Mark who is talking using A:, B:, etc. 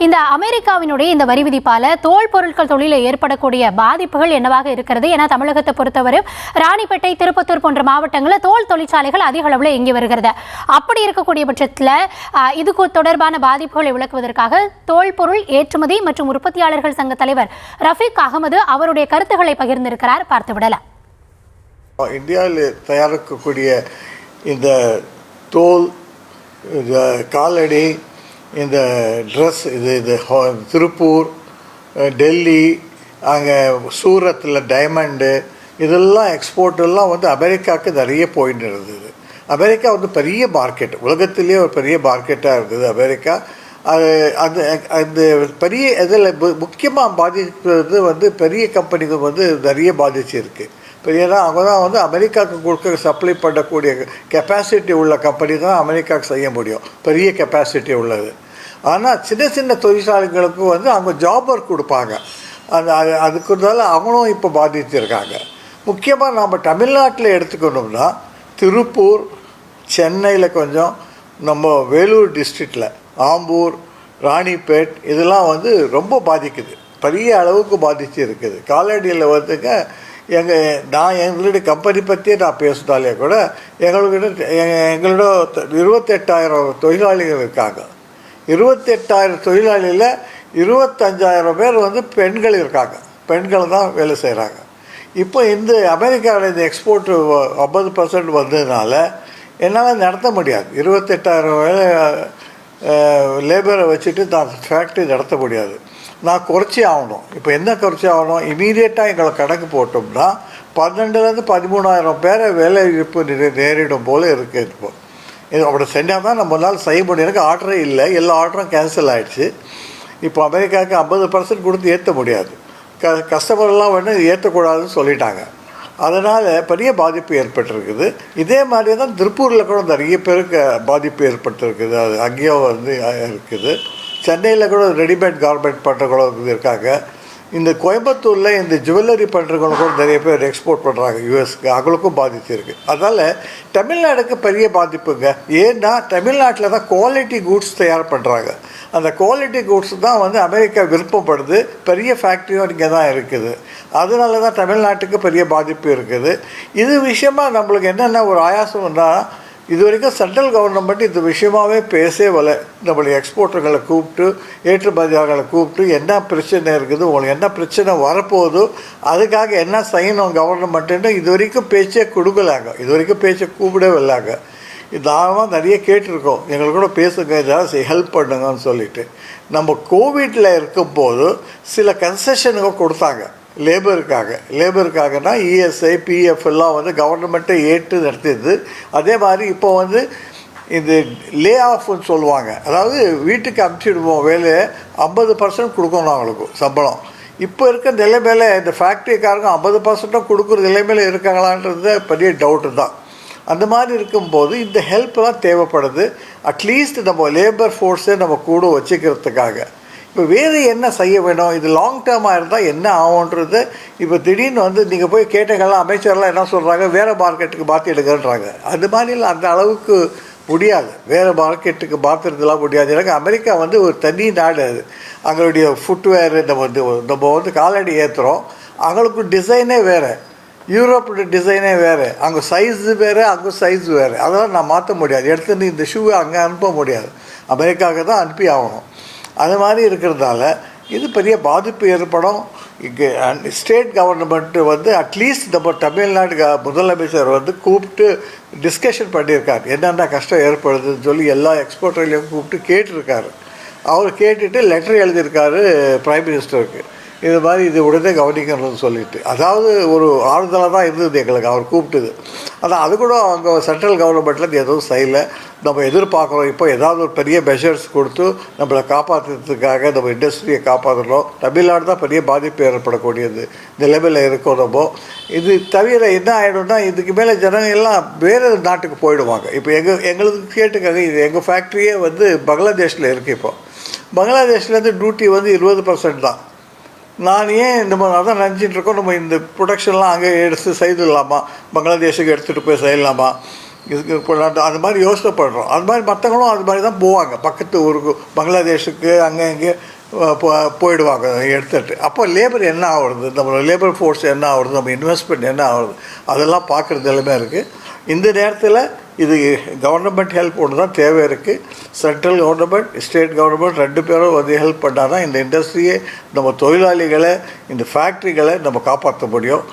A: இந்த அமெரிக்காவினுடைய இந்த வரி விதிப்பால தோல் பொருட்கள் தொழிலில் ஏற்படக்கூடிய பாதிப்புகள் என்னவாக இருக்கிறது? ஏன்னா தமிழகத்தை பொறுத்தவரை ராணிப்பேட்டை, திருப்பத்தூர் போன்ற மாவட்டங்களில் தோல் தொழிற்சாலைகள் அதிக அளவில் இயங்கி வருகிறது. அப்படி இருக்கக்கூடிய பட்சத்தில் இதுக்கு தொடர்பான பாதிப்புகளை விளக்குவதற்காக தோல் பொருள் ஏற்றுமதி மற்றும் உற்பத்தியாளர்கள் சங்க தலைவர் ரஃபீக் அகமது அவருடைய கருத்துக்களை பகிர்ந்திருக்கிறார். பார்த்து விடலாம்.
B: இந்தியாவில் தயாரிக்கக்கூடிய இந்த தோல், காலடி, இந்த ட்ரெஸ், இது திருப்பூர், டெல்லி, அங்கே சூரத்தில் டைமண்டு, இதெல்லாம் எக்ஸ்போர்ட்டெல்லாம் வந்து அமெரிக்காவுக்கு நிறைய போயிட்டு இருந்தது. அமெரிக்கா வந்து பெரிய மார்க்கெட், உலகத்திலேயே ஒரு பெரிய மார்க்கெட்டாக இருந்தது அமெரிக்கா. அந்த பெரிய இதில் முக்கியமாக பாதிக்கிறது வந்து பெரிய கம்பெனிகள் வந்து நிறைய பாதிச்சிருக்கு. பெரியனா அவங்க தான் வந்து அமெரிக்காவுக்கு கொடுக்க சப்ளை பண்ணக்கூடிய கெப்பாசிட்டி உள்ள கம்பெனி தான் அமெரிக்காவுக்கு செய்ய முடியும், பெரிய கெப்பாசிட்டி உள்ளது. ஆனால் சின்ன சின்ன தொழிற்சாலைகளுக்கு வந்து அவங்க ஜாப் ஒர்க் கொடுப்பாங்க. அதுக்குனால அவங்களும் இப்போ பாதிச்சிருக்காங்க. முக்கியமாக நம்ம தமிழ்நாட்டில் எடுத்துக்கணும்னா திருப்பூர், சென்னையில் கொஞ்சம், நம்ம வேலூர் டிஸ்ட்ரிக்டில் ஆம்பூர், ராணிப்பேட் இதெல்லாம் வந்து ரொம்ப பாதிக்குது, பெரிய அளவுக்கு பாதிச்சு இருக்குது. காலடியில் வந்துங்க எங்களுடைய கம்பெனி பற்றியே நான் பேசினாலே கூட எங்களோட 28,000 தொழிலாளிகள் இருக்காங்க. 28,000 தொழிலாளியில் 25,000 பேர் வந்து பெண்கள் இருக்காங்க. பெண்கள் தான் வேலை செய்கிறாங்க. இப்போ இந்த அமெரிக்காவில் இந்த எக்ஸ்போர்ட்டு 50% வந்ததுனால என்னால் நடத்த முடியாது. 28,000 லேபரை வச்சுட்டு நான் ஃபேக்ட்ரி நடத்த முடியாது. நான் குறைச்சி ஆகணும். இப்போ என்ன குறைச்சி ஆகணும்? இமீடியட்டாக எங்களை கணக்கு போட்டோம்னா 12,000 13,000 பேரை வேலை இழப்பு நேரிடும் போல் இருக்குது. இப்போ இது அப்படி செஞ்சால் தான் நம்மளால் செய்ய முடியும். எனக்கு ஆர்டரே இல்லை, எல்லா ஆர்டரும் கேன்சல் ஆகிடுச்சு. இப்போ அமெரிக்காவுக்கு 50% கொடுத்து ஏற்ற முடியாது. கஸ்டமர்லாம் வந்து ஏற்றக்கூடாதுன்னு சொல்லிட்டாங்க. அதனால் பெரிய பாதிப்பு ஏற்பட்டிருக்குது. இதே மாதிரி தான் திருப்பூரில் கூட நிறைய பேருக்கு பாதிப்பு ஏற்பட்டிருக்குது. அது அங்கேயும் வந்து இருக்குது. சென்னையில் கூட ரெடிமேட் கார்மெண்ட் பண்ணுறவங்களும் இருக்காங்க. இந்த கோயம்புத்தூரில் இந்த ஜுவல்லரி பண்ணுறவங்களும் கூட நிறைய பேர் எக்ஸ்போர்ட் பண்ணுறாங்க யூஎஸ்க்கு, அவங்களுக்கும் பாதிச்சிருக்கு. அதனால் தமிழ்நாடுக்கு பெரிய பாதிப்புங்க. ஏன்னா தமிழ்நாட்டில் தான் குவாலிட்டி குட்ஸ் தயார் பண்ணுறாங்க. அந்த குவாலிட்டி குட்ஸ் தான் வந்து அமெரிக்கா விருப்பப்படுது. பெரிய ஃபேக்ட்ரியும் இங்கே தான் இருக்குது. அதனால தான் தமிழ்நாட்டுக்கு பெரிய பாதிப்பு இருக்குது. இது விஷயமாக நம்மளுக்கு என்னென்ன ஒரு ஆயாசம்னா, இது வரைக்கும் சென்ட்ரல் கவர்மெண்ட் இந்த விஷயமாகவே பேசவே நம்மளுடைய எக்ஸ்போர்ட்டர்களை கூப்பிட்டு, ஏற்றுமதியாளர்களை கூப்பிட்டு என்ன பிரச்சனை இருக்குது, உங்களுக்கு என்ன பிரச்சனை வரப்போகுதோ அதுக்காக என்ன செய்யணும் கவர்மெண்ட்டுன்னு இது வரைக்கும் பேச்சே கொடுக்கலாங்க. இது வரைக்கும் பேச்சை கூப்பிடவே இல்லைங்க. தாராளமாக நிறைய கேட்டிருக்கோம், எங்களுக்கு கூட பேசுங்க, ஏதாவது ஹெல்ப் பண்ணுங்கன்னு சொல்லிட்டு. நம்ம கோவிட்டில் இருக்கும்போது சில கன்செஷனுங்க கொடுத்தாங்க லேபருக்காகனா இஎஸ்ஐ, பிஎஃப் எல்லாம் வந்து கவர்மெண்ட்டை ஏற்று நடத்தியது. அதே மாதிரி இப்போ வந்து இந்த லே ஆஃப்னு சொல்லுவாங்க, அதாவது வீட்டுக்கு அனுப்பிச்சிடுவோம் வேலையை 50% கொடுக்கணும் அவங்களுக்கு சம்பளம். இப்போ இருக்க நிலைமையில் இந்த ஃபேக்ட்ரிக்காரங்க 50% கொடுக்குற நிலைமையில் இருக்காங்களான்றது பெரிய டவுட்டு தான். அந்த மாதிரி இருக்கும்போது இந்த ஹெல்ப்லாம் தேவைப்படுது. அட்லீஸ்ட் நம்ம லேபர் ஃபோர்ஸை நம்ம கூட வச்சுக்கிறதுக்காக. இப்போ வேறு என்ன செய்ய வேணும்? இது லாங் டேர்மாக இருந்தால் என்ன ஆகுன்றது. இப்போ திடீர்னு வந்து நீங்கள் போய் கேட்டங்கள்லாம் அமைச்சர்லாம் என்ன சொல்கிறாங்க, வேறு மார்க்கெட்டுக்கு மாற்றி எடுக்கிறன்றாங்க. அது மாதிரிலாம் அந்த அளவுக்கு முடியாது, வேறு மார்க்கெட்டுக்கு மாற்றுறதுலாம் முடியாது. எனக்கு அமெரிக்கா வந்து ஒரு தனி நாடு. அது அவங்களுடைய ஃபுட்வேரு நம்ம வந்து காலடி ஏற்றுறோம், அவங்களுக்கு டிசைனே வேறு, யூரோப்போட டிசைனே வேறு, அங்கே சைஸு வேறு, அங்கே சைஸ் வேறு. அதெல்லாம் நான் மாற்ற முடியாது. எடுத்துன்னு இந்த ஷூவை அங்கே அனுப்ப முடியாது, அமெரிக்காவுக்கு தான் அனுப்பி ஆகணும். அது மாதிரி இருக்கிறதால இது பெரிய பாதிப்பு ஏற்படும். இங்கே ஸ்டேட் கவர்மெண்ட்டு வந்து அட்லீஸ்ட் நம்ம தமிழ்நாடு முதலமைச்சர் வந்து கூப்பிட்டு டிஸ்கஷன் பண்ணியிருக்காரு, என்னென்ன கஷ்டம் ஏற்படுதுன்னு சொல்லி எல்லா எக்ஸ்போர்ட்டர்களையும் கூப்பிட்டு கேட்டிருக்காரு. அவர் கேட்டுட்டு லெட்டர் எழுதியிருக்காரு பிரைம் மினிஸ்டருக்கு, இது மாதிரி இது உடனே கவனிக்கணும்னு சொல்லிட்டு. அதாவது ஒரு ஆறுதலாக தான் இருந்தது எங்களுக்கு அவர் கூப்பிட்டது. ஆனால் அது கூட அவங்க சென்ட்ரல் கவர்மெண்ட்லேருந்து எதுவும் செய்யலை. நம்ம எதிர்பார்க்குறோம் இப்போ ஏதாவது ஒரு பெரிய மெஷர்ஸ் கொடுத்து நம்மளை காப்பாற்றுறதுக்காக, நம்ம இண்டஸ்ட்ரியை காப்பாற்றணும். தமிழ்நாடு தான் பெரிய பாதிப்பு ஏற்படக்கூடியது நிலைமையில் இருக்கோம். நம்ம இது தவிர என்ன ஆகிடும்னா, இதுக்கு மேலே ஜனங்கள்லாம் வேறு நாட்டுக்கு போயிடுவாங்க. இப்போ எங்களுக்கு கேட்டுக்காங்க, இது எங்கள் ஃபேக்ட்ரியே வந்து பங்களாதேஷில் இருக்குது. இப்போ பங்களாதேஷ்லேருந்து டியூட்டி வந்து 20% தான். நான் ஏன் நம்ம அதான் நினச்சிட்ருக்கோம், நம்ம இந்த ப்ரொடக்ஷன்லாம் அங்கே எடுத்து செய்திடலாமா, பங்களாதேஷுக்கு எடுத்துகிட்டு போய் செய்யலாமா, இதுக்கு இப்போ அந்த மாதிரி யோசனை பண்ணுறோம். அது மாதிரி மற்றவங்களும் அது மாதிரி தான் போவாங்க, பக்கத்து ஊருக்கு, பங்களாதேஷுக்கு அங்கே இங்கே போயிடுவாங்க எடுத்துகிட்டு. அப்போ லேபர் என்ன ஆகுறது, நம்மளோட லேபர் ஃபோர்ஸ் என்ன ஆகுறது, நம்ம இன்வெஸ்ட்மெண்ட் என்ன ஆகுறது, அதெல்லாம் பார்க்குறது எல்லாமே இருக்குது. இந்த நேரத்தில் இது கவர்மெண்ட் ஹெல்ப் ஒன்று தான் தேவை இருக்குது. சென்ட்ரல் கவர்மெண்ட், ஸ்டேட் கவர்மெண்ட் 2 பேரும் வந்து ஹெல்ப் பண்ணால் தான் இந்த இண்டஸ்ட்ரியை, நம்ம தொழிலாளிகளை, இந்த ஃபேக்ட்ரிகளை நம்ம காப்பாற்ற முடியும்.